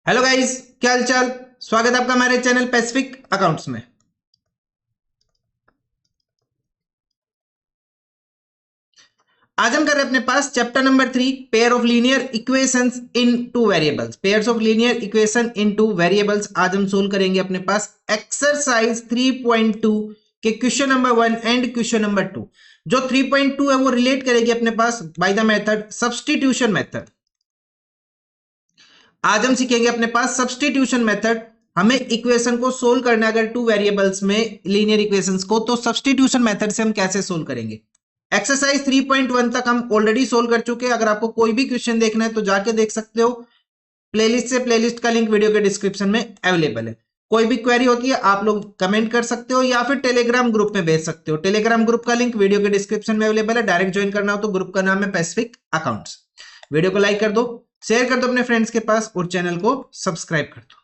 Hello guys, क्या हालचाल। स्वागत है आपका हमारे चैनल पैसिफिक अकाउंट्स में। आज हम कर रहे हैं अपने पास chapter number 3 pair of linear equations in two variables. Pairs of linear equation in two variables आज हम सोल्व करेंगे अपने पास एक्सरसाइज 3.2 के question number 1 and question number 2। जो 3.2 है वो रिलेट करेगी अपने पास by the method substitution method. आज हम सीखेंगे अपने पास सब्स्टिट्यूशन मेथड। हमें इक्वेशन को सोल्व करना है अगर टू वेरिएबल्स में लीनियर इक्वेशंस को, तो सब्स्टिट्यूशन मेथड से हम कैसे सोल्व करेंगे। एक्सरसाइज 3.1 तक हम ऑलरेडी सोल्व कर चुके हैं। अगर आपको कोई भी क्वेश्चन देखना है तो जाके देख सकते हो प्लेलिस्ट से। प्लेलिस्ट का लिंक वीडियो के डिस्क्रिप्शन में अवेलेबल है। कोई भी क्वेरी होती है आप लोग कमेंट कर सकते हो या फिर टेलीग्राम ग्रुप में भेज सकते हो। टेलीग्राम ग्रुप का लिंक वीडियो के डिस्क्रिप्शन में अवेलेबल है। डायरेक्ट ज्वाइन करना हो तो ग्रुप का नाम है पैसिफिक अकाउंट्स। वीडियो को लाइक कर दो, शेयर कर दो अपने फ्रेंड्स के पास और चैनल को सब्सक्राइब कर दो।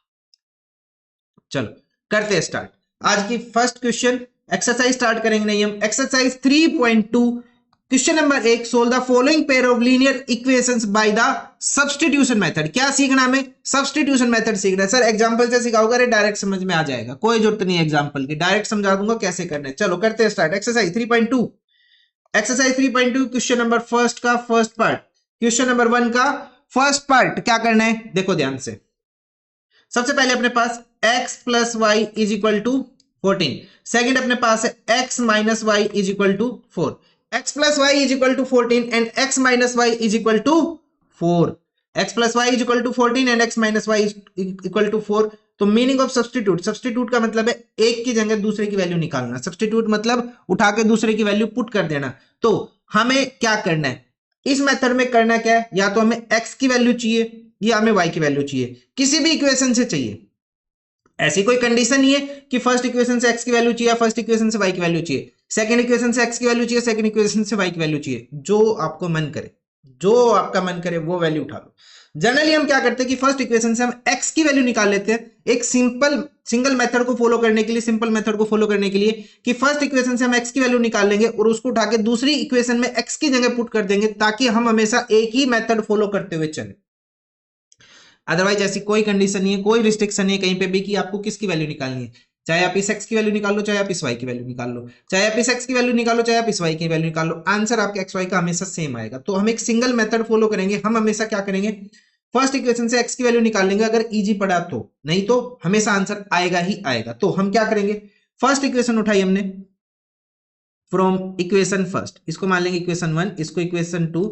चलो करते हैं स्टार्ट। आज की फर्स्ट क्वेश्चन एक्सरसाइज स्टार्ट करेंगे नहीं हम। Exercise 3.2 question number 1, solve the following pair of linear equations by the substitution method. क्या सीखना हमें? सब्स्टिट्यूशन मेथड सीखना है। सर एग्जांपल से सिखाओगे? अरे डायरेक्ट समझ में आ जाएगा, कोई जरूरत नहीं है एग्जांपल की, डायरेक्ट समझा दूंगा कैसे करना है। चलो करते हैं start. Exercise 3.2 exercise 3.2 question number first का फर्स्ट पार्ट। क्वेश्चन नंबर 1 का फर्स्ट पार्ट क्या करना है देखो ध्यान से। सबसे पहले अपने पास x plus y is equal to 14। Second अपने पास है x minus y is equal to 4। x plus y is equal to 14 and x minus y is equal to 4। x plus y is equal to 14 and x minus y is equal to 4। तो meaning of substitute, substitute का मतलब है एक की जगह दूसरे की value निकालना। सब्स्टिट्यूट मतलब उठा के दूसरे की वैल्यू पुट कर देना। तो हमें क्या करना है इस मेथड में? करना क्या है, या तो हमें x की वैल्यू चाहिए या हमें y की वैल्यू चाहिए, किसी भी इक्वेशन से चाहिए। ऐसी कोई कंडीशन नहीं है कि फर्स्ट इक्वेशन से x की वैल्यू चाहिए, फर्स्ट इक्वेशन से y की वैल्यू चाहिए, सेकंड इक्वेशन से x की वैल्यू चाहिए, सेकंड इक्वेशन से y की वैल्यू चाहिए। जो आपको मन करे, जो आपका मन करे वो वैल्यू उठा लो। जनरली हम क्या करते हैं कि फर्स्ट इक्वेशन से हम x की वैल्यू निकाल लेते हैं। एक सिंगल मेथड को फॉलो करने के लिए, सिंपल मेथड को फॉलो करने के लिए कि फर्स्ट इक्वेशन से हम x की वैल्यू निकाल लेंगे और उसको उठा के दूसरी इक्वेशन में x की जगह पुट कर देंगे, ताकि हम हमेशा एक ही मेथड फॉलो करते हुए चले। अदरवाइज ऐसी कोई कंडीशन नहीं है, कोई रिस्ट्रिक्शन नहीं है कहीं पे भी कि आपको किसकी वैल्यू निकालनी है। चाहे आप इस x की वैल्यू निकाल लो, चाहे आप इस y की वैल्यू निकाल लो, चाहे आप इस x की वैल्यू निकालो, चाहे आप इस y की वैल्यू निकाल लो, आंसर आपके x y का हमेशा सेम आएगा। तो हम एक सिंगल मेथड फॉलो करेंगे। हम हमेशा क्या करेंगे, फर्स्ट इक्वेशन से x की वैल्यू निकाल लेंगे अगर इजी पड़ा तो, नहीं तो हमेशा आंसर आएगा ही आएगा। तो हम क्या करेंगे, फर्स्ट इक्वेशन उठाई हमने फ्रॉम इक्वेशन फर्स्ट, इसको मान लेंगे इक्वेशन 1, इसको इक्वेशन 2,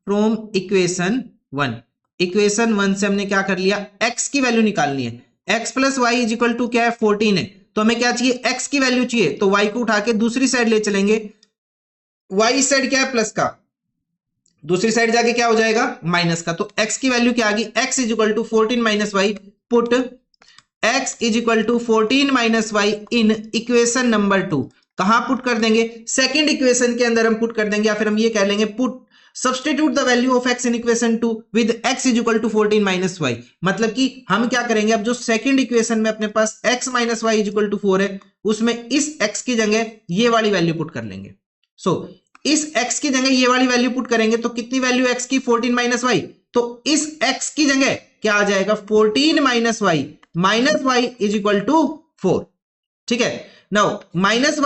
फ्रॉम इक्वेशन 1। इक्वेशन 1 से हमने क्या कर लिया, x की वैल्यू निकालनी है। x plus y is equal to क्या है, 14 है। तो हमें क्या चाहिए, x की वैल्यू चाहिए। तो y को उठा के दूसरी साइड ले चलेंगे। y साइड क्या है, प्लस का, दूसरी साइड जाके क्या हो जाएगा, माइनस का। तो x की वैल्यू क्या आ गई, x is equal to 14 minus y. Put x is equal to 14 minus y in equation number 2। कहां पुट कर देंगे, सेकंड इक्वेशन के अंदर हम पुट कर देंगे, या फिर हम ये कह लेंगे put substitute the value of x in equation 2 with x is equal to 14 minus y. मतलब कि हम क्या करेंगे, अब जो सेकंड इक्वेशन में अपने पास x minus y is equal to 4 है, उसमें इस x की जगह ये वाली वैल्यू पुट कर लेंगे। सो इस x की जगह ये वाली वैल्यू पुट करेंगे तो कितनी वैल्यू x की, 14 माइनस वाई। तो इस x की जगह क्या आ जाएगा, 14 minus y is equal to 4। ठीक है, नाउ माइनस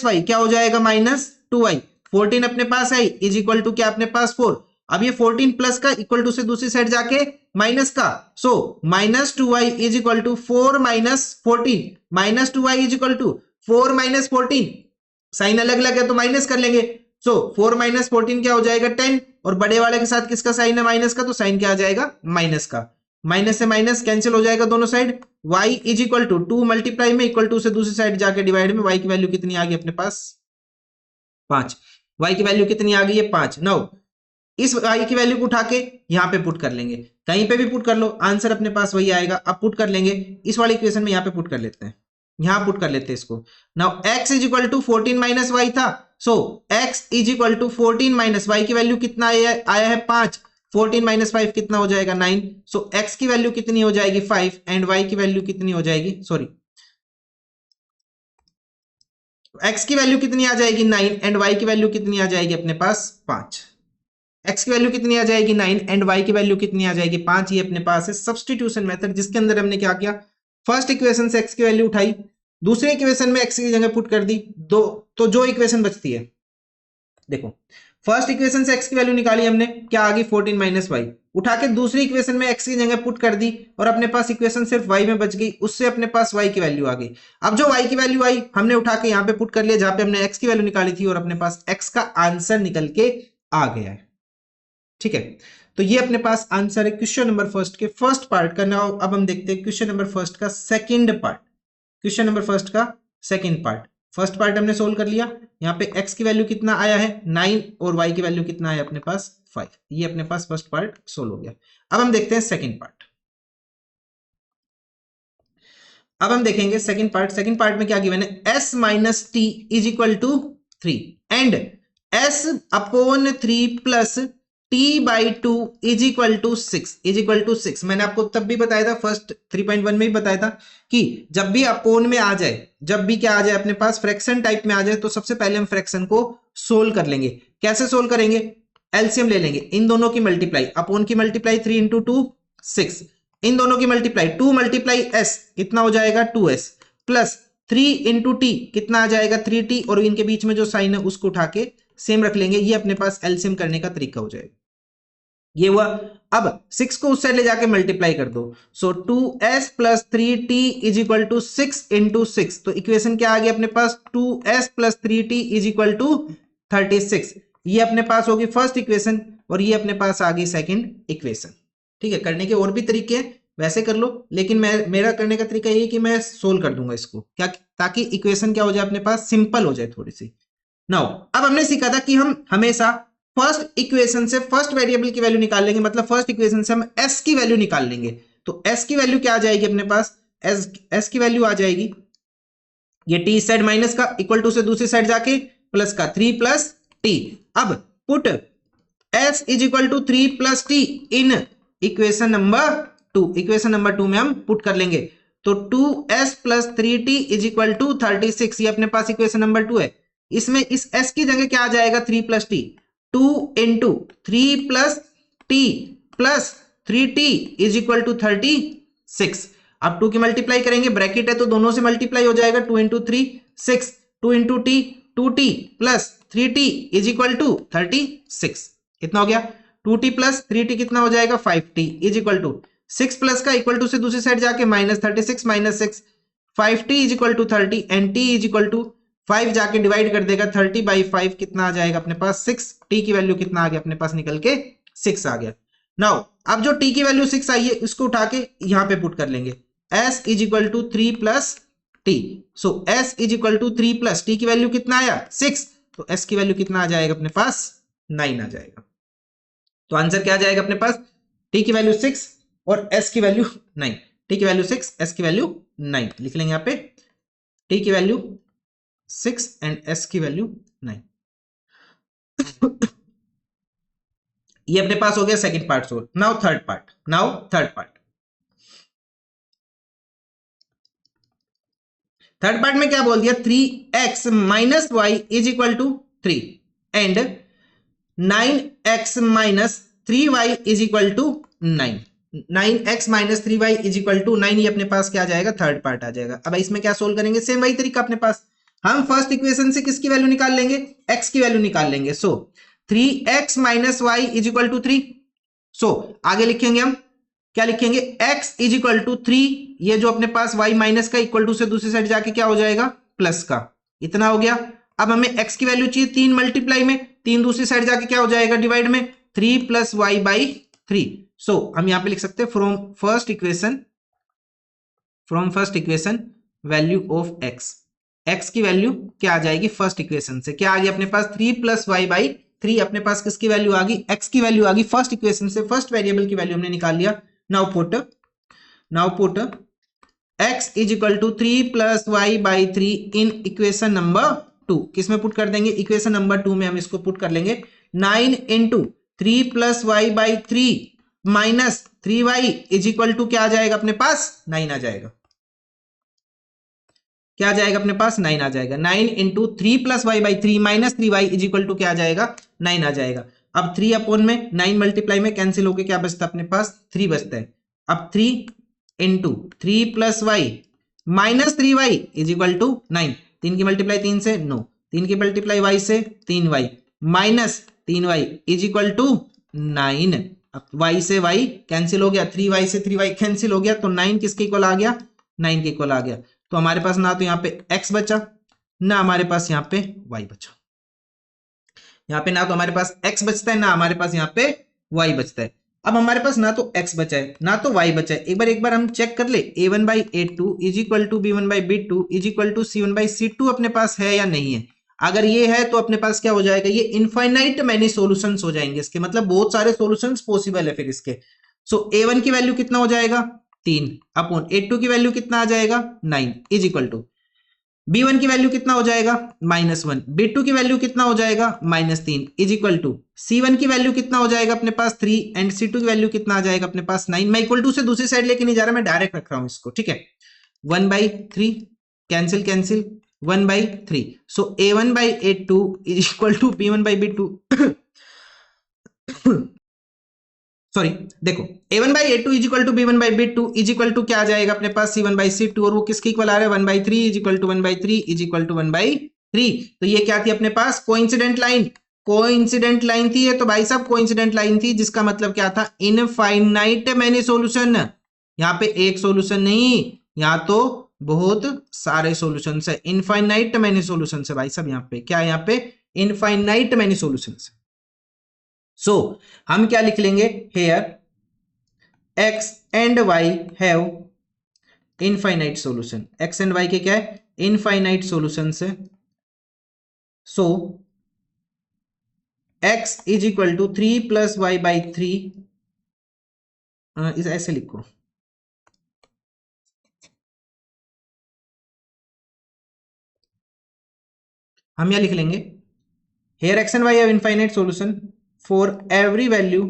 वाई क्या हो जाएगा, माइनस 2y। 14 अपने पास है इज इक्वल टू क्या अपने पास 4। अब ये 14 प्लस का इक्वल टू से दूसरी साइड जाके माइनस का। So minus 2y is equal to 4 minus 14। Minus 2y is equal to 4 minus 14, sign अलग अलग है तो माइनस कर लेंगे। सो 4 माइनस 14 क्या हो जाएगा, 10। और बड़े वाले के साथ किसका साइन है, माइनस का, तो साइन क्या आ जाएगा, माइनस का। माइनस से माइनस कैंसिल हो जाएगा दोनों side. y is equal to 2 multiply में इक्वल टू से दूसरी साइड जाके डिवाइड में y की वैल्यू कितनी आ गई अपने पास, 5। y की वैल्यू कितनी आ गई है, 5। नाउ इस y की वैल्यू को उठा के यहां पे पुट कर लेंगे, कहीं पे भी पुट कर लो, आंसर अपने पास वही आएगा। अब पुट कर लेंगे इस वाली इक्वेशन में, यहां पे पुट कर लेते हैं, यहां पुट कर लेते हैं इसको। Now x is equal to 14 minus y था। So x is equal to 14 minus y की वैल्यू कितना आया है 5। 14 माइनस 5 कितना हो जाएगा, 9। सो x की वैल्यू कितनी हो जाएगी, 5 एंड y की वैल्यू कितनी हो जाएगी, सॉरी x की वैल्यू कितनी आ जाएगी, 9 एंड y की वैल्यू कितनी आ जाएगी अपने पास, 5। x की वैल्यू कितनी आ जाएगी 9 एंड y की वैल्यू कितनी आ जाएगी 5। ये अपने पास है सब्स्टिट्यूशन मेथड, जिसके अंदर हमने क्या किया, फर्स्ट इक्वेशन से x की वैल्यू उठाई, दूसरे इक्वेशन में x की जगह पुट कर दी, दो तो जो इक्वेशन बचती है, देखो फर्स्ट इक्वेशन से x की वैल्यू निकाली हमने, क्या आ गई 14 माइनस वाई, उठा के दूसरी इक्वेशन में x की जगह पुट कर दी और अपने पास इक्वेशन सिर्फ y में बच गई, उससे अपने पास y की वैल्यू आ गई। अब जो y की वैल्यू आई हमने उठा के यहाँ पे पुट कर लिया जहां पे हमने x की वैल्यू निकाली थी और अपने पास x का आंसर निकल के आ गया है। ठीक है, तो ये अपने पास आंसर है क्वेश्चन नंबर फर्स्ट के फर्स्ट पार्ट का। नाउ अब हम देखते हैं क्वेश्चन नंबर फर्स्ट का second part. Question number first का सेकंड पार्ट, फर्स्ट पार्ट हमने सोल्व कर लिया। यहाँ पे x की वैल्यू कितना आया है 9 और y की वैल्यू कितना है अपने पास 5। ये अपने पास फर्स्ट पार्ट सोल्व हो गया। अब हम देखते हैं सेकंड पार्ट। अब हम देखेंगे सेकंड पार्ट। सेकंड पार्ट में क्या गिवन है, s minus t is equal to 3 and s upon 3 plus t by 2 is equal to 6 मैंने आपको तब भी बताया था, फर्स्ट 3.1 में भी बताया था कि जब भी अपोन में आ जाए, जब भी क्या आ जाए अपने पास फ्रैक्शन टाइप में आ जाए, तो सबसे पहले हम फ्रैक्शन को सोल्व कर लेंगे। कैसे सोल्व करेंगे, एलसीएम ले लेंगे, इन दोनों की मल्टीप्लाई, अपोन की मल्टीप्लाई 3 इंटू 2 6, इन दोनों की मल्टीप्लाई 2 मल्टीप्लाई s कितना हो जाएगा 2s प्लस 3 इंटू टी कितना आ जाएगा 3t, और इनके बीच में जो साइन है उसको उठा के सेम रख लेंगे। ये अपने पास एलसीएम करने का तरीका हो जाएगा। ये हुआ। अब 6 को उस साइड ले जाके मल्टीप्लाई कर दो, so 2s plus 3t is equal to 6 into 6, तो इक्वेशन क्या आ गया अपने पास 2s plus 3t is equal to 36। ये अपने पास होगी फर्स्ट इक्वेशन और ये अपने पास आ गई सेकंड इक्वेशन। ठीक है, करने के और भी तरीके हैं, वैसे कर लो, लेकिन मेरा करने का तरीका ये है कि मैं सोल्व कर दूंगा इसको, क्या, ताकि इक्वेशन क्या हो जाए अपने पास सिंपल हो जाए थोड़ी सी। नाउ अब हमने सीखा था कि हम हमेशा फर्स्ट इक्वेशन से फर्स्ट वेरिएबल की वैल्यू निकाल लेंगे, मतलब फर्स्ट इक्वेशन से हम s की वैल्यू निकाल लेंगे। तो s की वैल्यू क्या आ जाएगी अपने पास, s की वैल्यू आ जाएगी ये t साइड माइनस का इक्वल टू से दूसरी साइड जाके प्लस का 3 प्लस t। अब put s is equal to 3 plus t in equation number 2, equation number 2 में हम पुट कर लेंगे, तो 2s plus 3t is equal to 36। ये अपने पास इक्वेशन नंबर 2 है। इसमें इस s की जगह क्या आ जाएगा 3 plus t, 2 into 3 plus t plus 3t is equal to 36। अब 2 की मल्टीप्लाई करेंगे, ब्रैकेट है तो दोनों से मल्टीप्लाई हो जाएगा, 2 into 3 6, 2 into t 2t plus 3t is equal to 36। कितना हो गया 2t प्लस 3t कितना हो जाएगा 5t is equal to 6 plus का इक्वल टू से दूसरी साइड जाके minus 36 minus 6, 5t is equal to 30 and t is equal to 5 जाके डिवाइड कर देगा 30 बाई 5 कितना आ जाएगा अपने पास 6, t की वैल्यू कितना आ गया अपने पास निकल के 6 आ गया। नाउ अब जो t की वैल्यू 6 आई है इसको उठा के यहां पे पुट कर लेंगे, s is equal to 3 plus t, so s is equal to 3 plus t की वैल्यू कितना आया 6, तो s की वैल्यू कितना आ जाएगा अपने पास 9 आ जाएगा। तो आंसर क्या आ जाएगा अपने पास, t की वैल्यू 6 और s की वैल्यू 9, t की वैल्यू 6 s की वैल्यू 9 लिख लेंगे यहाँ पे, t की वैल्यू 6 एंड s की वैल्यू 9। ये अपने पास हो गया second part solve. Now third part, third part में क्या बोल दिया 3x minus y is equal to 3 and 9x minus 3y is equal to 9, 9x minus 3y is equal to 9। ये अपने पास क्या आ जाएगा थर्ड पार्ट आ जाएगा। अब इसमें क्या सोल्व करेंगे, सेम वही तरीका अपने पास, हम फर्स्ट इक्वेशन से किसकी वैल्यू निकाल लेंगे x की वैल्यू निकाल लेंगे। So 3x minus y is equal to 3, so आगे लिखेंगे हम क्या लिखेंगे x इज इक्वल टू 3, ये जो अपने पास y माइनस का इक्वल टू से दूसरी साइड जाके क्या हो जाएगा प्लस का, इतना हो गया। अब हमें x की वैल्यू चाहिए 3 मल्टीप्लाई में, 3 दूसरी साइड जाके क्या हो जाएगा डिवाइड में 3 प्लस वाई बाई 3। सो हम यहां पे लिख सकते हैं from first equation value of x की वैल्यू क्या आ जाएगी फर्स्ट इक्वेशन से, क्या आ गया अपने पास 3 प्लस वाई बाई 3, अपने पास किसकी वैल्यू आ गई x की वैल्यू आ गई फर्स्ट इक्वेशन से, फर्स्ट वेरिएबल की वैल्यू हमने निकाल लिया। Now put x is equal to 3 plus y by 3 in equation number 2, किसमें पुट कर देंगे इक्वेशन नंबर 2 में हम इसको पुट कर लेंगे, 9 into 3 plus y by 3 minus 3y is equal to क्या आ जाएगा अपने पास 9 आ जाएगा, क्या आ जाएगा अपने पास 9 आ जाएगा, 9 into 3 plus y by 3 minus 3y is equal to क्या आ जाएगा 9 आ जाएगा। अब 3 अपॉन में 9 मल्टीप्लाई में कैंसिल होके क्या बचता है अपने पास 3 बचता है। अब 3 into 3 plus y minus 3y is equal to 9। 3 की मल्टीप्लाई 3 से 9, 3 की मल्टीप्लाई y से 3y minus 3y is equal to 9। अब y से y कैंसिल हो गया, 3y से 3y कैंसिल हो गया, तो 9 किसके इक्वल आ गया, 9 के इक्वल आ गया। तो हमारे पास ना तो यहाँ पे x बचा ना हमारे पास यहाँ पे y बचा। यहाँ पे ना तो हमारे पास x बचता है ना हमारे पास यहाँ पे y बचता है। अब हमारे पास ना तो x बचा है ना तो y बचा है। एक बार हम चेक कर ले, a1 by a2 is equal to b1 by b2 is equal to c1 by c2 अपने पास है या नहीं है। अगर ये है तो अपने पास क्या हो जाएगा, ये इनफाइनाइट मैनी सॉल्यूशंस हो जाएंगे इसके, मतलब बहुत सारे सॉल्यूशंस पॉसिबल है फिर इसके। सो a1 की वैल्यू कितना हो जाएगा 3 अपॉन a2 की वैल्यू कितना आ जाएगा 9 इज इक्वल टू b1 की वैल्यू कितना हो जाएगा -1, b2 की वैल्यू कितना हो जाएगा -3 इज इक्वल टू c1 की वैल्यू कितना हो जाएगा अपने पास 3 एंड c2 की वैल्यू कितना आ जाएगा अपने पास 9। मैं इक्वल टू से दूसरी साइड लेके नहीं जा रहा, मैं डायरेक्ट रख रहा हूं इसको, ठीक है। 1/3 cancel cancel 1/3। So a1 by a2 is equal to b1 by b2 sorry देखो a1 by a2 is equal to b1 by b2 is equal to क्या आ जाएगा अपने पास c1 बाई c2, और वो किसके इक्वल आ रहा है 1/3 is equal to 1/3 is equal to 1/3। तो ये क्या थी अपने पास कोइंसिडेंट लाइन, कोइंसिडेंट लाइन थी ये, तो भाई साहब कोइंसिडेंट लाइन थी जिसका मतलब क्या था इनफाइनाइट मैनी सॉल्यूशन। यहाँ पे एक सॉल्यूशन नहीं, यहाँ तो बहुत सारे सॉल्यूशन है, इनफाइनाइट मैनी सॉल्यूशन है भाई साहब। यहाँ पे क्या है, यहाँ पे इनफाइनाइट मैनी सॉल्यूशन है। सो हम क्या लिख लेंगे here x and y have infinite solution, x and y के क्या है इनफाइनाइट सॉल्यूशन से। So x is equal to 3 plus y by 3, इस ऐसे लिखो हम यह लिख लेंगे here x and y have infinite solution for every value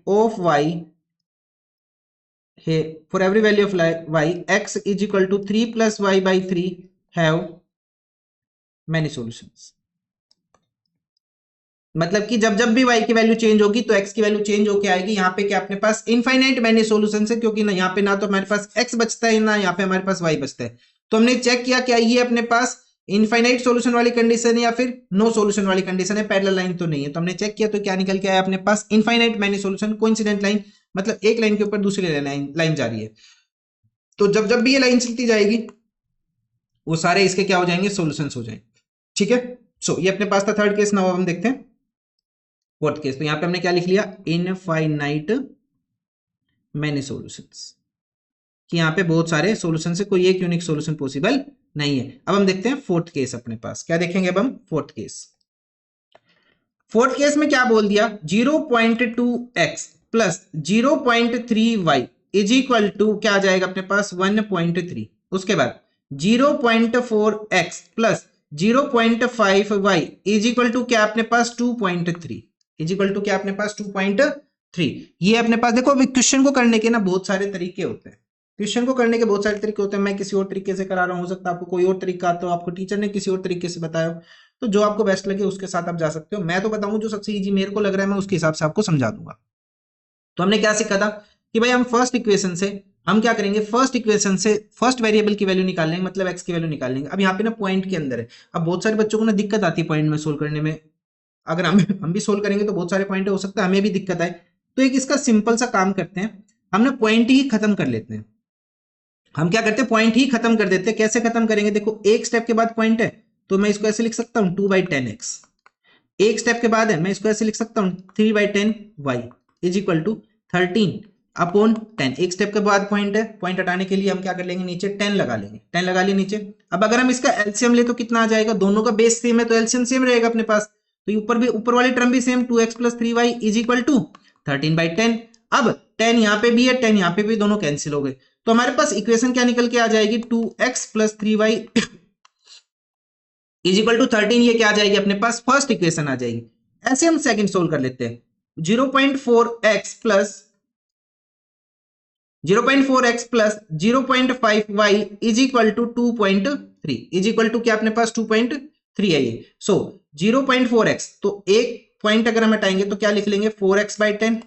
of y, for every value of y x is equal to 3 plus y by 3 have many solutions। मतलब कि जब जब भी y की वैल्यू चेंज होगी तो x की value change होके आएगी। यहाँ पे क्या अपने पास इनफाइनाइट मैनी सॉल्यूशन है, क्योंकि ना यहाँ पे ना तो हमारे पास x बचता है ना यहाँ पे हमारे पास y बचता है। तो हमने चेक किया क्या ये अपने पास इनफाइनाइट सॉल्यूशन वाली कंडीशन है या फिर नो सॉल्यूशन वाली कंडीशन है, पैरेलल लाइन तो नहीं है। तो हमने चेक किया तो क्या निकल के आया अपने पास infinite many solution coincident line, मतलब एक लाइन के ऊपर दूसरी लाइन जा रही है। तो जब जब भी ये लाइन चलती जाएगी वो सारे इसके क्या हो जाएंगे सॉल्यूशंस हो जाएंगे, ठीक है। सो ये अपने पास था थर्ड केस। नाउ हम देखते हैं फोर्थ केस। तो यहाँ पे हमने क्या लिख लिया इनफाइनाइट मैनी सॉल्यूशंस, कि यहाँ पे बहुत सारे सॉल्यूशन से कोई एक यूनिक सॉल्यूशन पॉसिबल नहीं है। अब हम देखते हैं फोर्थ केस अपने पास क्या देखेंगे। अब हम फोर्थ केस में क्या बोल दिया 0.2x plus 0.3y is equal to क्या आ जाएगा अपने पास 1.3। उसके बाद 0.4x plus 0.5y is equal to क्या अपने पास 2.3 इज इक्वल टू क्या अपने पास 2.3। ये अपने पास देखो अभी क्वेश्चन को करने के ना बहुत सारे तरीके होते हैं, क्वेश्चन को करने के बहुत सारे तरीके होते हैं। मैं किसी और तरीके से करा रहा हूं, हो सकता है आपको कोई और तरीका आता हो, आपको टीचर ने किसी और तरीके से बताया हो, तो जो आपको बेस्ट लगे उसके साथ आप जा सकते हो। मैं तो बताऊं जो सबसे इजी मेरे को लग रहा है मैं उसके हिसाब से आपको समझा दूंगा। तो हमने क्या सीखा था कि भाई हम फर्स्ट इक्वेशन से हम क्या करेंगे, फर्स्ट इक्वेशन से फर्स्ट वेरिएबल की वैल्यू निकाल लेंगे, मतलब एक्स की वैल्यू निकाल लेंगे। अब यहाँ पे ना पॉइंट के अंदर है, अब बहुत सारे बच्चों को ना दिक्कत आती है पॉइंट में सोल्व करने में। अगर हम भी सोल्व करेंगे तो बहुत सारे पॉइंट हो सकता है हमें भी दिक्कत आए। तो एक इसका सिंपल सा काम करते हैं, हम ना पॉइंट ही खत्म कर लेते हैं। हम क्या करते हैं पॉइंट ही खत्म कर देते हैं। कैसे खत्म करेंगे, देखो एक स्टेप के बाद पॉइंट है तो मैं इसको ऐसे लिख सकता हूं 2/10x। एक स्टेप के बाद है मैं इसको ऐसे लिख सकता हूं 3/10y इज इक्वल टू 13/10। एक स्टेप के बाद पॉइंट है, पॉइंट हटाने के लिए हम क्या कर लेंगे नीचे 10 लगा लेंगे, 10 लगा लिए नीचे। अब अगर हम इसका एलसीएम ले तो कितना आ जाएगा, दोनों का बेस सेम है तो एलसीएम सेम रहेगा अपने पास। तो ऊपर भी ऊपर वाली टर्म भी same 2x plus 3y is equal to 13/10। अब 10 यहाँ पे भी है 10 यहाँ पे भी, दोनों कैंसिल हो गए। तो हमारे पास इक्वेशन क्या निकल के आ जाएगी 2x plus 3y is equal to 13। ये क्या आ जाएगी अपने पास फर्स्ट इक्वेशन आ जाएगी। ऐसे हम सेकंड सोल्व कर लेते हैं 0.4x plus 0.5y is equal to 2.3 is equal to क्या अपने पास 2.3। 3 है ये। सो 0.4x, तो एक पॉइंट अगर हम हटाएंगे तो क्या लिख लेंगे 4x/10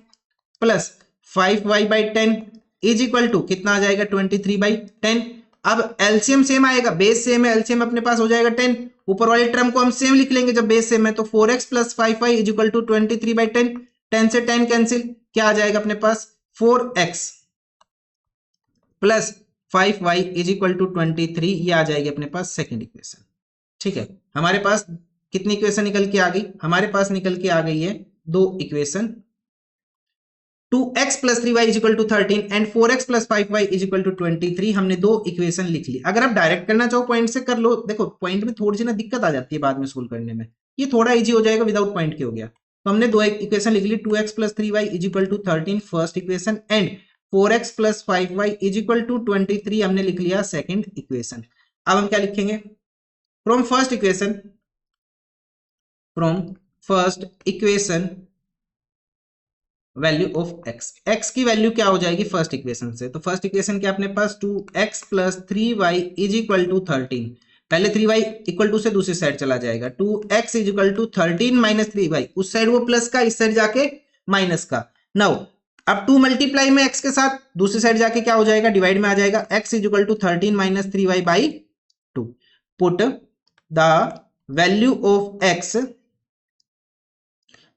plus 5y/10 is equal to कितना आ जाएगा 23/10। अब एलसीएम सेम आएगा, बेस सेम है, एलसीएम अपने पास हो जाएगा 10, ऊपर वाले टर्म को हम सेम लिख लेंगे जब बेस सेम है, तो 4x plus 5y is equal to 23/10, 10 से 10 कैंसिल, क्या आ जाएगा अपने पास 4x plus 5y is equal to 23, ये आ जाएगी अपने पास सेकेंड इक्वेशन। ठीक है, हमारे पास कितनी इक्वेशन निकल के आ गई, हमारे पास निकल के आ गई है दो equation, 2x plus 3y is equal to 13 and 4x plus 5y is equal to 23। हमने दो इक्वेशन लिख ली। अगर आप डायरेक्ट करना चाहो पॉइंट से कर लो, देखो पॉइंट में थोड़ी सी ना दिक्कत आ जाती है बाद में सोल्व करने में, ये थोड़ा इजी हो जाएगा, विदाउट पॉइंट के हो गया। तो हमने दो इक्वेशन लिख ली, 2x plus 3y is equal to 13 first equation and 4x plus 5y is equal to 23 हमने लिख लिया सेकेंड इक्वेशन। अब हम क्या लिखेंगे, from first equation value of x की वैल्यू क्या हो जाएगी फर्स्ट इक्वेशन से, तो फर्स्ट इक्वेशन क्या अपने पास 2x plus 3y is equal to 13, पहले 3y इक्वल टू से दूसरी साइड चला जाएगा, 2x is equal to 13 minus 3y, उस साइड वो प्लस का, इस साइड जाके माइनस का। नाउ अब 2 मल्टीप्लाई में x के साथ, दूसरी साइड जाके क्या हो जाएगा डिवाइड में आ जाएगा, x is equal to 13 minus 3y by 2। Put the value of x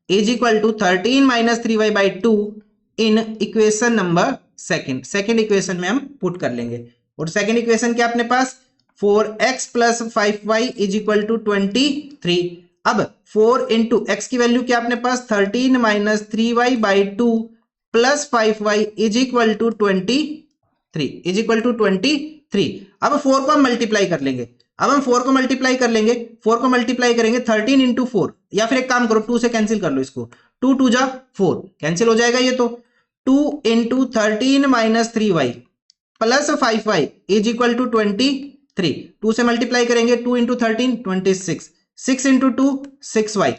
is equal to 13 minus 3y by 2 in equation number second equation में हम पुट कर लेंगे। और सेकेंड इक्वेशन क्या अपने पास 4x plus 5y is equal to 23। अब 4 into x की वैल्यू क्या अपने पास 13 minus 3y by 2 plus 5y is equal to 23 is equal to 23। अब 4 को हम मल्टीप्लाई कर लेंगे, अब हम 4 को मल्टीप्लाई कर लेंगे, 4 को मल्टीप्लाई करेंगे 13 इंटू 4, या फिर एक काम करो 2 से कैंसिल कर लो इसको, 2 2 जा 4 कैंसिल हो जाएगा ये, तो 2 into 13 minus 3y plus 5y is equal to 23। 2 से मल्टीप्लाई करेंगे 2 into 13 26, 6 into 2 6y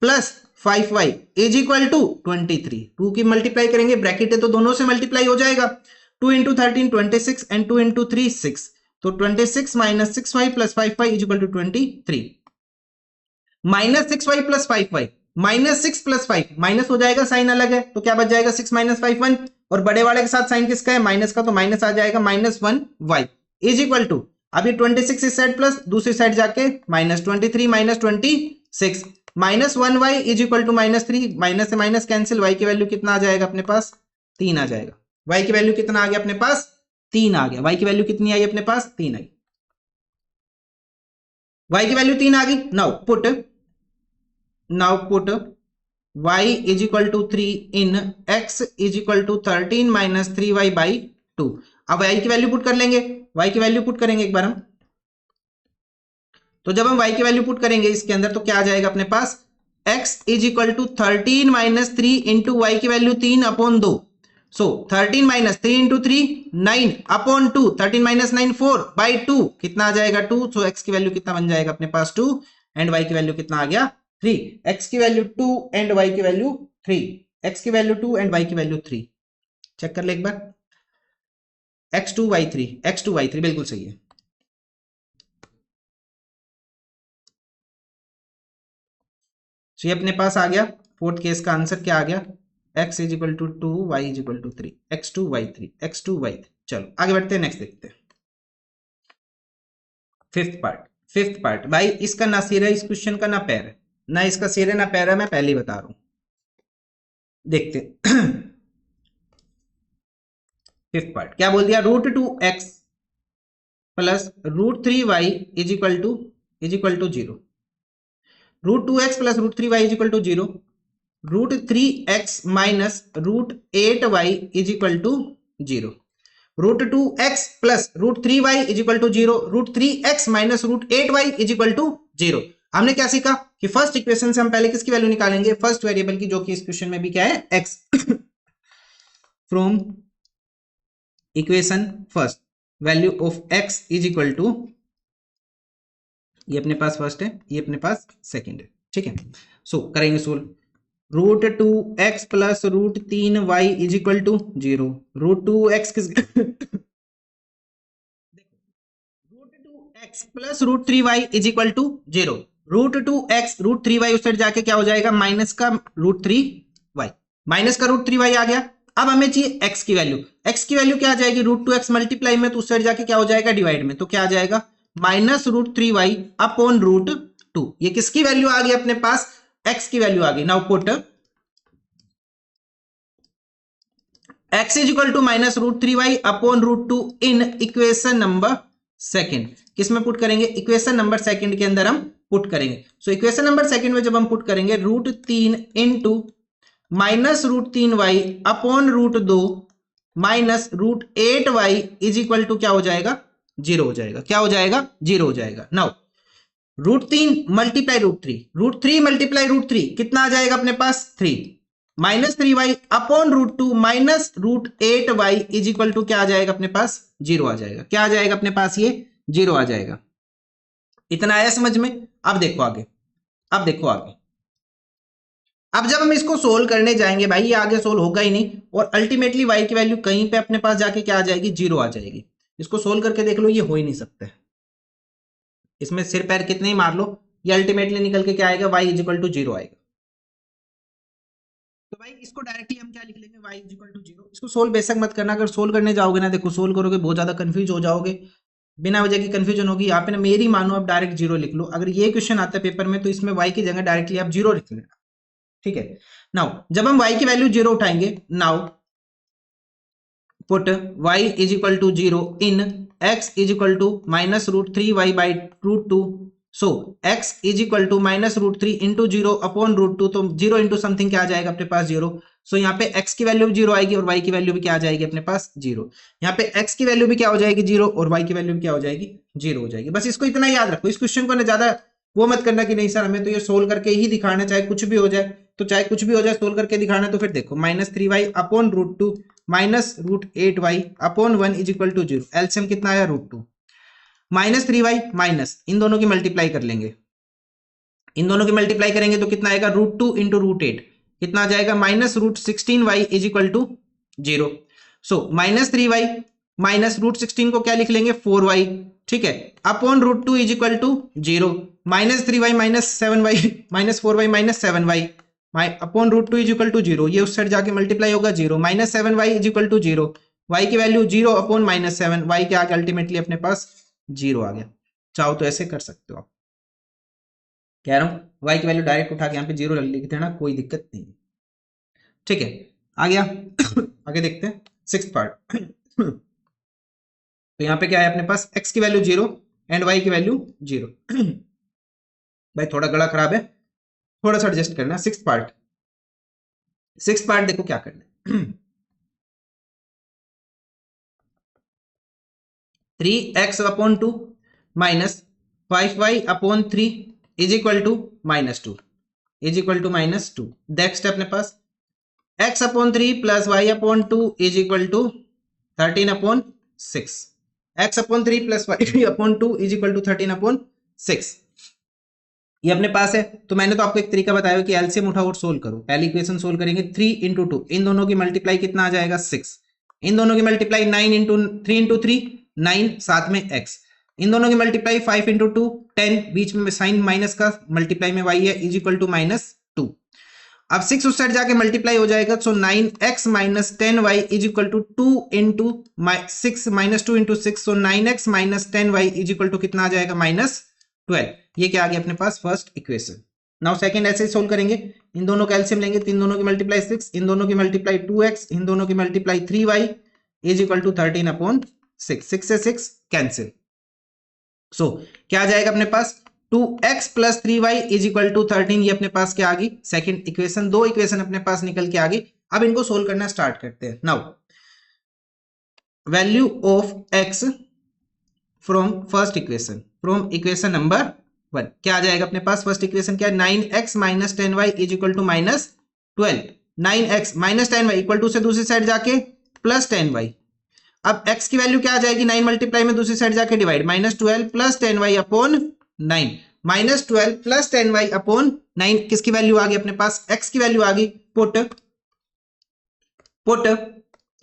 plus 5y is equal to 23। 2 की मल्टीप्लाई करेंगे, ब्रैकेट है तो दोनों से मल्टीप्लाई हो जाएगा, 2 इंटू 13 26 एंड 2 इंटू 3 6, तो 26 minus 6y plus 5y is equal to 23। Minus 6y plus 5y, minus 6 plus 5 minus हो जाएगा, साइन अलग है, तो क्या बच जाएगा 6 माइनस 5 1, और बड़े वाले के साथ साइन किसका है माइनस का, तो माइनस आ जाएगा minus 1y is equal to, अभी 26 इस साइड प्लस दूसरी साइड जाके minus 23 minus 26 minus 1y is equal to minus 3, minus से माइनस कैंसिल, y की वैल्यू कितना आ जाएगा अपने पास 3 आ जाएगा, y की वैल्यू कितना आ गया अपने पास 3 आ गया, y की वैल्यू कितनी आई अपने पास 3 आई, y की वैल्यू 3 आ गई। Now put y is equal to 3 in x is equal to 13 minus 3y by 2। अब y की वैल्यू पुट कर लेंगे, y की वैल्यू पुट करेंगे एक बार हम, तो जब हम y की वैल्यू पुट करेंगे इसके अंदर तो क्या आ जाएगा अपने पास x is equal to 13 minus 3 into y की value 3 upon 2, so 13 minus 3 into 3 9 upon 2, 13 minus 9 4 by 2 कितना आ जाएगा 2, सो x की वैल्यू कितना बन जाएगा अपने पास 2 एंड y की वैल्यू कितना आ गया 3, x की वैल्यू 2 एंड y की वैल्यू 3, x की वैल्यू 2 एंड y की वैल्यू 3, चेक कर ले एक बार, x2 y3 बिल्कुल सही है। तो ये अपने पास आ गया फोर्थ केस का आंसर क्या आ गया, x is equal to 2 y is equal to 3, x2 y3। चलो आगे बढ़ते हैं, नेक्स्ट देखते हैं फिफ्थ पार्ट। भाई इसका ना सिर है इस क्वेश्चन का, ना पैर है, ना इसका सिर है ना पैर है, मैं पहले ही बता रहा हूं, देखते फिफ्थ पार्ट क्या बोल दिया, √2x plus √3y is equal to 0, √2x plus √3y is equal to 0, √3x minus √8y is equal to 0, √2x plus √3y is equal to 0, √3x minus √8y is equal to 0। हमने क्या सीखा कि first equation से हम पहले किसकी value निकालेंगे, first variable की, जो कि इस क्वेश्चन में भी क्या है x। From equation first value of x is equal to, ये अपने पास फर्स्ट है, ये अपने पास सेकंड है, ठीक है। सो करेंगे solve, √2x plus √3y is equal to 0, √2x किस √2x plus √3y is equal to 0, √2x √3y उस साइड जाके क्या हो जाएगा माइनस का √3y, माइनस का √3y आ गया। अब हमें चाहिए x की वैल्यू, x की वैल्यू क्या आ जाएगी √2x मल्टीप्लाई में तो उस साइड जाके क्या हो जाएगा डिवाइड में, तो क्या आ जाएगा माइनस √3y अपॉन √2। ये किसकी वैल्यू आ गई अपने पास, x की वैल्यू आ गई। Now put x is equal to minus √3y upon √2 in equation number second. किसमें पुट करेंगे, इक्वेशन नंबर सेकंड के अंदर हम पुट करेंगे। सो इक्वेशन नंबर सेकंड में जब हम पुट करेंगे √3 into minus √3y upon √2 minus √8y is equal to क्या हो जाएगा, 0 हो जाएगा। क्या हो जाएगा, 0 हो जाएगा। नाउ √3 मल्टीप्लाई √3 मल्टीप्लाई √3 कितना आ जाएगा अपने पास 3 minus 3y upon √2 minus √8y is equal to क्या आ जाएगा अपने पास 0 आ जाएगा। क्या आ जाएगा अपने पास, ये 0 आ जाएगा। इतना आया समझ में। अब देखो आगे, अब देखो आगे, अब जब हम इसको सोल्व करने जाएंगे भाई ये आगे सोल्व होगा ही नहीं और अल्टीमेटली y की वैल्यू कहीं पे अपने पास जाके क्या आ जाएगी, 0 आ जाएगी। इसको सोल्व करके देख लो, ये हो ही नहीं सकता है। इसमें सिर पैर कितने ही मार लो, ये अल्टीमेटली निकल के क्या आएगा, y इज इक्वल टू 0 आएगा। तो भाई इसको डायरेक्टली हम क्या लिख लेंगे, y इज इक्वल टू 0। इसको सोल्व बेशक मत करना, अगर सोल्व करने जाओगे ना, देखो सोल्व करोगे बहुत ज्यादा कंफ्यूज हो जाओगे, बिना वजह की कंफ्यूजन होगी। यहाँ पे ना मेरी मानो आप डायरेक्ट 0 लिख लो। अगर ये क्वेश्चन आता है पेपर में तो इसमें y की जगह डायरेक्टली आप 0 लिख लेना, ठीक है। नाउ जब हम y की वैल्यू 0 उठाएंगे, now put y is equal to 0 in x is equal to minus √3y by √2। So x is equal to minus √3 into 0 upon √2, तो 0 इंटू समथिंग क्या आ जाएगा अपने पास 0। सो यहाँ पे x की वैल्यू भी 0 आएगी और y की वैल्यू भी क्या आ जाएगी अपने पास 0। यहाँ पे x की वैल्यू भी क्या हो जाएगी 0 और y की वैल्यू भी क्या हो जाएगी 0 हो जाएगी। बस इसको इतना याद रखो। इस क्वेश्चन को ना ज्यादा वो मत करना कि नहीं सर हमें तो ये सोल्व करके ही दिखाना, चाहे कुछ भी हो जाए, तो चाहे कुछ भी हो जाए सोल्व करके दिखाना। तो फिर देखो minus 3y upon √2 minus √8y upon 1 is equal to 0। LCM कितना आया √2 माइनस 3y माइनस इन दोनों की मल्टीप्लाई कर लेंगे, इन दोनों की मल्टीप्लाई करेंगे तो कितना आएगा √2 इंटू √8 कितना आ जाएगा minus √16y is equal to 0। So minus 3y minus √16 को क्या लिख लेंगे 4y, ठीक है, upon √2 is equal to 0 minus 3y minus 7y minus 4y minus 7y upon √2 is equal to 0। ये उस साइड जाके मल्टीप्लाई होगा 0 minus 7y is equal to 0। y की वैल्यू 0 अपॉन माइनस 7, y के आगे अल्टीमेटली अपने पास 0 आ गया। चाहो तो ऐसे कर सकते हो आप, कह रहा हूं y की वैल्यू डायरेक्ट उठा के यहाँ पे 0 लिख देना, कोई दिक्कत नहीं, ठीक है। आ गया आगे देखते हैं सिक्स्थ पार्ट। तो यहाँ पे क्या है अपने पास x की वैल्यू 0 एंड y की वैल्यू 0। भाई थोड़ा गला खराब है, थोड़ा सा एडजस्ट करना। सिक्स्थ पार्ट देखो क्या करना है। 3x upon 2 minus 5y upon 3 is equal to -2 is equal to -2। Next है अपने पास x upon 3 plus y upon 2 is equal to 13 upon 6। x upon 3 plus y upon 2 is equal to 13 upon 6 ये अपने पास है। तो मैंने तो आपको एक तरीका बताया कि एलसीएम उठाओ और सोल्व करो। पहली इक्वेशन सोल्व करेंगे 3 इंटू 2, इन दोनों की मल्टीप्लाई कितना आ जाएगा 6, इन दोनों की मल्टीप्लाई 9 इंटू 3 इंटू 3 9 साथ में x, इन दोनों की मल्टीप्लाई 5 इंटू 2 10 बीच में साइन माइनस का मल्टीप्लाई में y है इज इक्वल टू -2। अब 6 उस साइड जाके मल्टीप्लाई हो जाएगा, so 9x minus 10y is equal to 2 into 6 minus 2 into 6, so 9x minus 10y is equal to कितना आ जाएगा -12। ये क्या आ गया अपने पास फर्स्ट इक्वेशन। नाउ सेकंड ऐसे ही सोल्व करेंगे, इन दोनों का एलसीएम लेंगे, इन दोनों की मल्टीप्लाई 6, इन दोनों की मल्टीप्लाई 2x, इन दोनों की multiply 3y is equal to 13 upon 6, 6 से 6 कैंसिल। सो क्या आ जाएगा अपने पास 2x plus 3y is equal to 13। ये अपने पास क्या आ गई सेकंड इक्वेशन। दो इक्वेशन अपने पास निकल के आ गई। अब इनको सोल्व करना स्टार्ट करते हैं। Now value of x from first equation, from equation number 1 क्या आ जाएगा अपने पास। फर्स्ट इक्वेशन क्या है 9x minus 10y is equal to -12। 9x minus 10y equal to से दूसरी साइड जाके प्लस 10y। अब x की वैल्यू क्या आ जाएगी 9 मल्टीप्लाई में दूसरी साइड जाके divide, -12 plus 10y upon 9, -12 plus 10y upon 9 किसकी वैल्यू आ गई अपने पास x की वैल्यू आ गई। पुट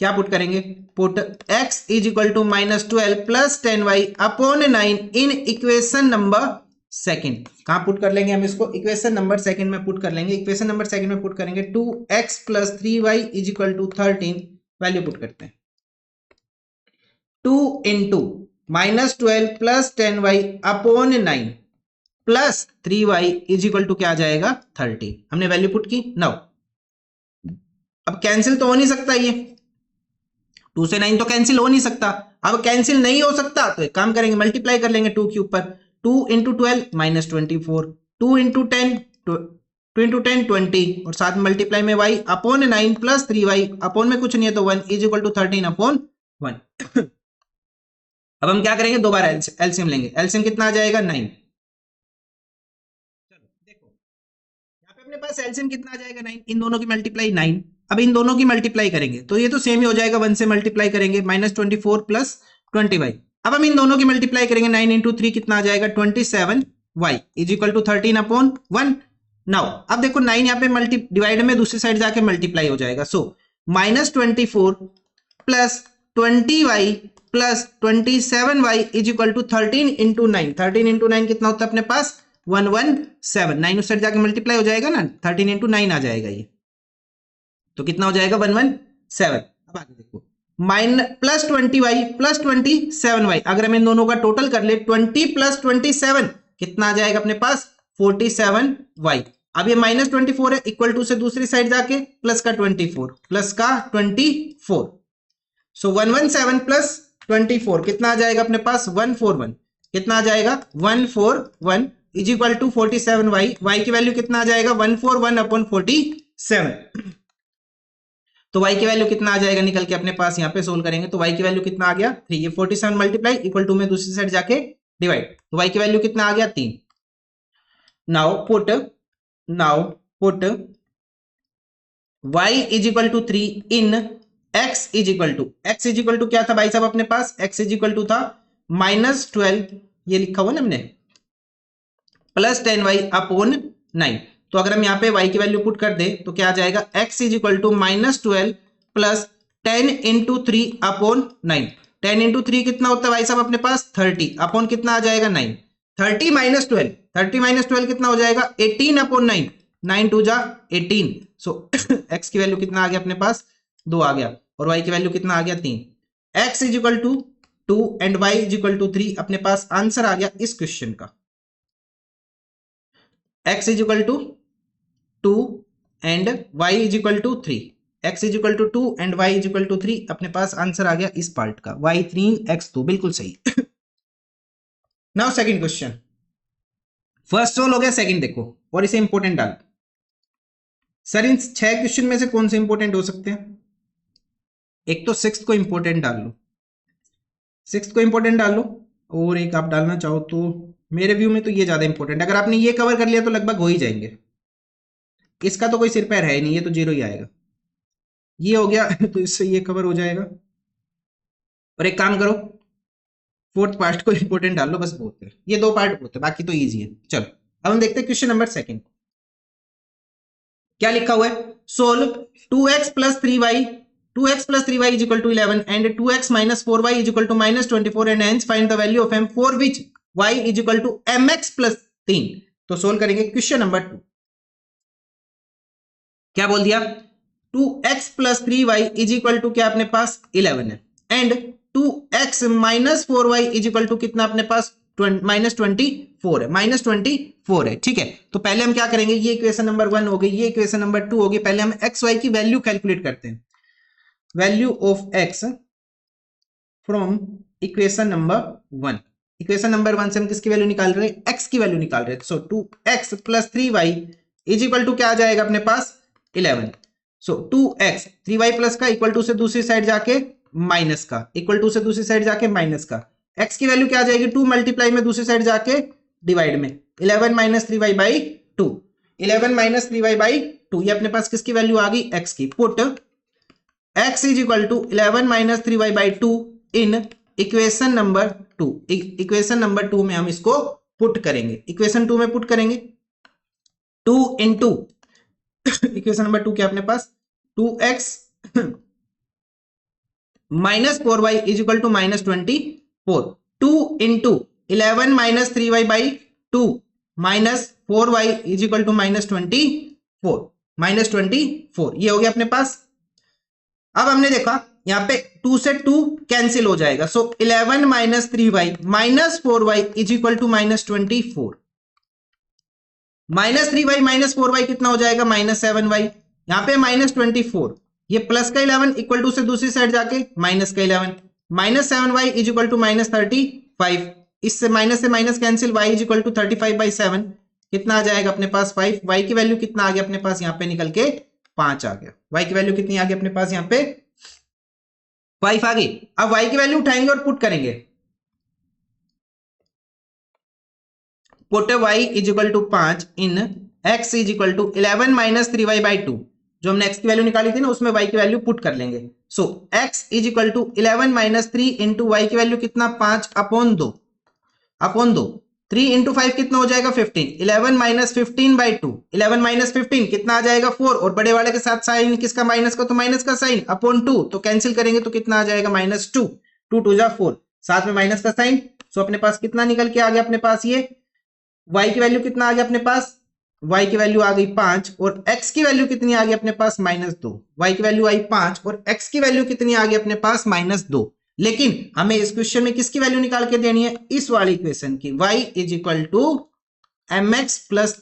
क्या पुट करेंगे, put x is equal to -12 plus 10y upon 9 in equation number second. कहां पुट कर लेंगे हम इसको? इक्वेशन नंबर सेकंड में पुट कर लेंगे। इक्वेशन नंबर सेकंड में पुट करेंगे 2x plus 3y is equal to 13। Value put करते हैं 2 इंटू -12 plus 10y upon 9 plus 3y is equal to क्या आ जाएगा? 30। हमने वैल्यू पुट की। नाउ अब कैंसिल तो हो नहीं सकता, ये 2 से 9 तो कैंसिल हो नहीं सकता। अब कैंसिल नहीं हो सकता तो एक काम करेंगे, मल्टीप्लाई कर लेंगे 2 के ऊपर। 2 इंटू 12 -24, 2 इंटू 10 2 इंटू 10 20 और साथ में मल्टीप्लाई में y upon 9 plus 3y upon में कुछ नहीं है तो 1 इज इक्वल टू 13 अपॉन 1। अब हम क्या करेंगे? दो बार एलसीएम लेंगे। एलसीएम कितना आ जाएगा? 9। चलो देखो यहाँ पे अपने पास एलसीएम कितना आ जाएगा? 9। इन दोनों की मल्टीप्लाई 9। अब इन दोनों की मल्टीप्लाई करेंगे तो ये तो सेम ही हो जाएगा। 1 से मल्टीप्लाई करेंगे -24 प्लस 20y। अब हम इन दोनों की मल्टीप्लाई करेंगे 9 इंटू 3 कितना आ जाएगा? 27y is equal to 13 upon 1। Now अब देखो 9 यहाँ पे मल्टी डिवाइड में दूसरी साइड जाके मल्टीप्लाई हो जाएगा। So -24 plus 20y plus 27y is equal to 13 into 9। 13 into 9 कितना होता है अपने पास? 117। 9 उस साइड जाके मल्टीप्लाई हो जाएगा ना, 13 इंटू 9 आ जाएगा ये, तो कितना हो जाएगा? 117। अब आगे देखो प्लस 20y प्लस 27y, अगर हम इन दोनों का टोटल कर ले 20 प्लस 27 कितना आ जाएगा अपने पास? 47y। अब ये -24 है, इक्वल टू से दूसरी साइड जाके प्लस का 24 प्लस का 24। सो 117 प्लस 24 कितना आ जाएगा अपने पास? 141। कितना आ जाएगा? 141 is equal to 47y। y की वैल्यू कितना आ जाएगा? 141 अपॉन 47। तो y की वैल्यू कितना आ जाएगा निकल के अपने पास? यहाँ पे सोल्व करेंगे तो y की वैल्यू कितना आ गया? 3। ये 47 मल्टीप्लाई इक्वल टू में दूसरी साइड जाके डिवाइड, तो y की वैल्यू कितना आ गया? 3। Now put y is equal to 3 in x is equal to क्या था भाई साहब अपने पास? x इज इक्वल टू था -12, ये लिखा हुआ ना हमने, प्लस 10y अपॉन 9। तो अगर हम यहाँ पे y की वैल्यू पुट कर दे तो क्या आ जाएगा? x is equal to -12 plus 10 into 3 upon 9। 10 into 3 कितना होता है भाई साहब अपने पास? 30 अपॉन कितना आ जाएगा? 9। 30 माइनस 12 कितना हो जाएगा? 18 अपॉन 9। 9 2 जा 18। सो x की वैल्यू कितना आ गया अपने पास? 2 आ गया, और y की वैल्यू कितना आ गया? 3। x is equal to 2 and y is equal to 3 अपने पास आंसर आ गया इस क्वेश्चन का। x is equal to 2 and y is equal to 3। x is equal to 2 and y is equal to 3 अपने पास answer आ गया इस पार्ट का, y3 x2 बिल्कुल सही। Now second question. First solve हो गया, सेकंड देखो और इसे इंपॉर्टेंट डाल। सर इन 6 क्वेश्चन में से कौन से इंपॉर्टेंट हो सकते हैं? एक तो 6th को इंपॉर्टेंट डाल लो, 6th को इंपॉर्टेंट डाल लो, और एक आप डालना चाहो तो मेरे व्यू में तो ये ज्यादा इंपॉर्टेंट। अगर आपने ये कवर कर लिया तो लगभग हो ही जाएंगे। इसका तो कोई सिर पैर है ही नहीं, ये तो 0 ही आएगा। ये हो गया तो इससे ये कवर हो जाएगा। और एक काम करो, 4th पार्ट को इंपॉर्टेंट डाल लो, बस बहुत है। ये 2 पार्ट बहुत है, बाकी तो इजी है। चलो अब हम देखते हैं क्वेश्चन नंबर सेकंड क्या लिखा हुआ है। Solve 2x plus 3y is equal to 11 and 2x minus 4y is equal to -24 and hence find the value of m for which y is equal to mx plus 3। तो solve करेंगे question number 2। क्या बोल दिया? 2x plus 3y is equal to क्या अपने पास? 11 है, and 2x minus 4y is equal to कितना अपने पास? -24 है, -24 है। ठीक है, तो पहले हम क्या करेंगे, ये इक्वेशन नंबर 1 हो गई, ये इक्वेशन नंबर 2 हो गई। पहले हम एक्स वाई की वैल्यू कैलकुलेट करते हैं। Value of x from equation number 1। Equation number 1 से हम किसकी वैल्यू निकाल रहे हैं? एक्स की वैल्यू निकाल रहे हैं। So 2x plus 3y is equal to क्या आ जाएगा अपने पास? 11। सो 2x 3y प्लस का इक्वल टू से दूसरी साइड जाके माइनस का, इक्वल टू से दूसरी साइड जाके माइनस का। x की वैल्यू क्या आ जाएगी? 2 मल्टीप्लाई में दूसरी साइड जाके डिवाइड में 11 minus 3y by 2। 11 minus 3y by 2, ये अपने पास किसकी वैल्यू आ गई? x की। Put x is equal to 11 minus 3y by 2 in equation number 2। Equation number 2 में हम इसको पुट करेंगे। इक्वेशन 2 में पुट करेंगे 2 इंटू इक्वेशन नंबर 2 क्या अपने पास? 2x minus 4y is equal to -24। 2 into 11 minus 3y by 2 minus 4y is equal to -24, -24 ये हो गया अपने पास। अब हमने देखा यहाँ पे 2 से 2 कैंसिल हो जाएगा, so 11 minus 3y minus 4y is equal to -24। -3y minus 4y कितना हो जाएगा, -7y। यहाँ पे -24, ये प्लस का 11 इक्वल टू से दूसरी साइड जाके माइनस का 11, -7y इज इक्वल टू -35। इससे माइनस से minus cancel, y is equal to 35/7 कितना आ जाएगा अपने पास 5। y की वैल्यू कितना आ गया अपने पास यहाँ पे निकल के 5 आ गया। y की वैल्यू कितनी आ गई अपने पास यहाँ पे 5 आ गई। अब y की वैल्यू उठाएंगे और पुट करेंगे। Put y is equal to 5 in x is equal to 11 minus 3y/2, जो हमने x की वैल्यू निकाली थी ना उसमें y की वैल्यू पुट कर लेंगे। So x is equal to 11 minus 3 into y की वैल्यू कितना 5 अपॉन 2 3 इंटू 5 कितना हो जाएगा 15, 11 माइनस 15/2, 11 माइनस 15 कितना आ जाएगा 4, और बड़े वाले के साथ साइन किसका माइनस का, तो माइनस का साइन अपॉन 2, तो कैंसिल करेंगे तो कितना आ जाएगा -2, 2 2 जा 4, साथ में माइनस का साइन। सो अपने पास कितना निकल के आ गया अपने पास, ये y की वैल्यू कितना आ गया अपने पास, y की वैल्यू आ गई 5 और x की वैल्यू कितनी आ गई अपने पास -2। y की वैल्यू आई 5 और x की वैल्यू कितनी आ गई अपने पास -2। लेकिन हमें इस क्वेश्चन में किसकी वैल्यू निकाल के देनी है, इस वाली इक्वेशन की, y is equal to mx plus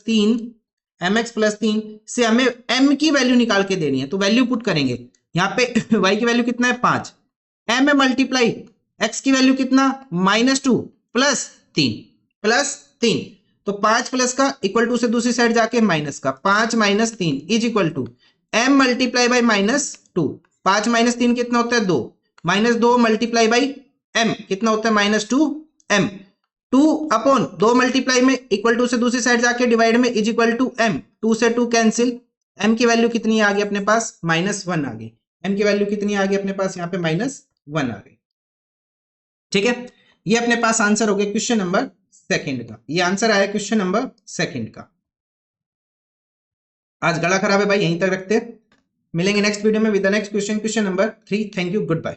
3 से हमें m की वैल्यू निकाल के देनी है। तो वैल्यू पुट करेंगे यहाँ पे y की वैल्यू कितना है 5, m में मल्टीप्लाई x की वैल्यू कितना -2 प्लस 3, तो 5 प्लस का इक्वल टू से दूसरी साइड जाके माइनस का, 5 minus 3 is equal to m multiply by -2, 5 minus 3 कितना होता है 2, -2 मल्टीप्लाई बाई m कितना होता है -2m, 2 अपॉन 2 मल्टीप्लाई में इक्वल टू से दूसरी साइड जाके डिवाइड में इज इक्वल टू m, 2 से 2 कैंसिल, m की वैल्यू कितनी आ गई अपने पास -1 आ गई। m की वैल्यू कितनी आ गई अपने पास यहाँ पे -1 आ गई। ठीक है, ये अपने पास आंसर हो गया क्वेश्चन नंबर 2 का। ये आंसर आया क्वेश्चन नंबर 2 का। आज गला खराब है भाई, यहीं तक रखते हैं। मिलेंगे नेक्स्ट वीडियो में with the next question, question number 3। Thank you, good bye.